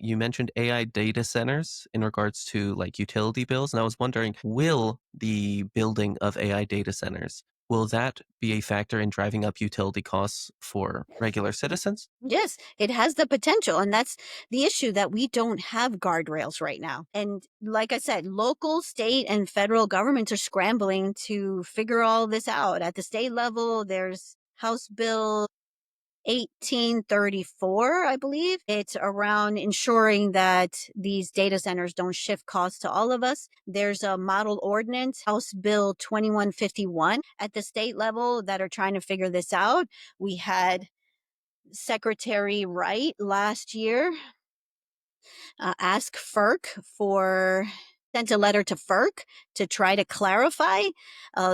you mentioned AI data centers in regards to like utility bills, and I was wondering, will the building of AI data centers, will that be a factor in driving up utility costs for regular citizens? Yes, it has the potential. And that's the issue, that we don't have guardrails right now. And like I said, local, state, and federal governments are scrambling to figure all this out. At the state level, there's House Bill 1834, I believe. It's around ensuring that these data centers don't shift costs to all of us. There's a model ordinance, House Bill 2151, at the state level that are trying to figure this out. We had Secretary Wright last year ask FERC for sent a letter to FERC to try to clarify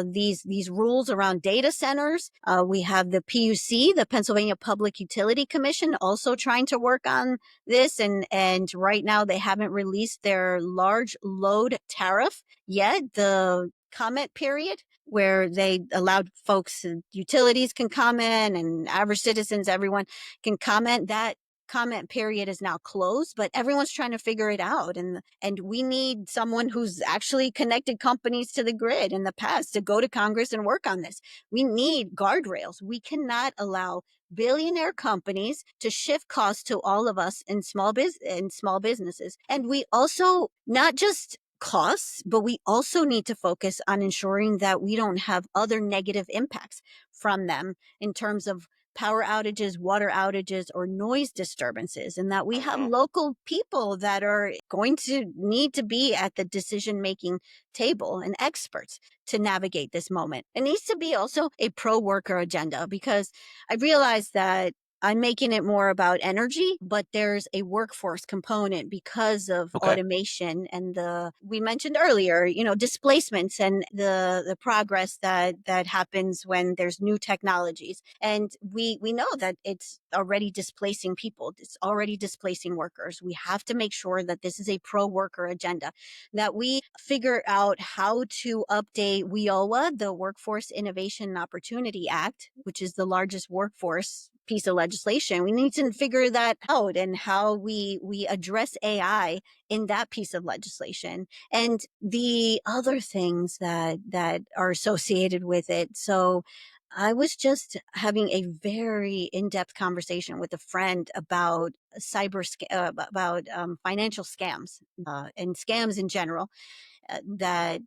these rules around data centers. We have the PUC, the Pennsylvania Public Utility Commission, also trying to work on this, and right now they haven't released their large load tariff yet. The comment period where they allowed folks, utilities can comment, and average citizens, everyone can comment, that comment period is now closed, but everyone's trying to figure it out. And we need someone who's actually connected companies to the grid in the past to go to Congress and work on this. We need guardrails. We cannot allow billionaire companies to shift costs to all of us in small businesses. And we also, not just costs, but we also need to focus on ensuring that we don't have other negative impacts from them in terms of power outages, water outages, or noise disturbances, and that we have Mhm. local people that are going to need to be at the decision making table and experts to navigate this moment. It needs to be also a pro worker agenda, because I realize that I'm making it more about energy, but there's a workforce component because of Okay. automation and the, we mentioned earlier, displacements and the progress that happens when there's new technologies. And we know that it's already displacing people. It's already displacing workers. We have to make sure that this is a pro worker agenda, that we figure out how to update WIOA, the Workforce Innovation and Opportunity Act, which is the largest workforce piece of legislation. We need to figure that out, and how we address AI in that piece of legislation and the other things that are associated with it. So I was just having a very in-depth conversation with a friend about about financial scams, and scams in general, that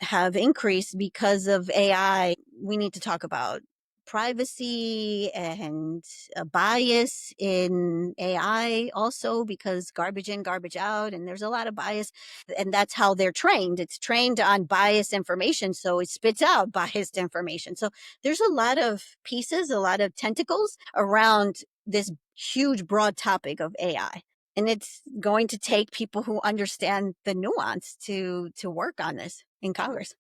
have increased because of AI. We need to talk about privacy and a bias in AI also, because garbage in, garbage out, and there's a lot of bias, and that's how they're trained. It's trained on biased information, so it spits out biased information. So there's a lot of pieces, a lot of tentacles around this huge broad topic of AI. And it's going to take people who understand the nuance to work on this in Congress.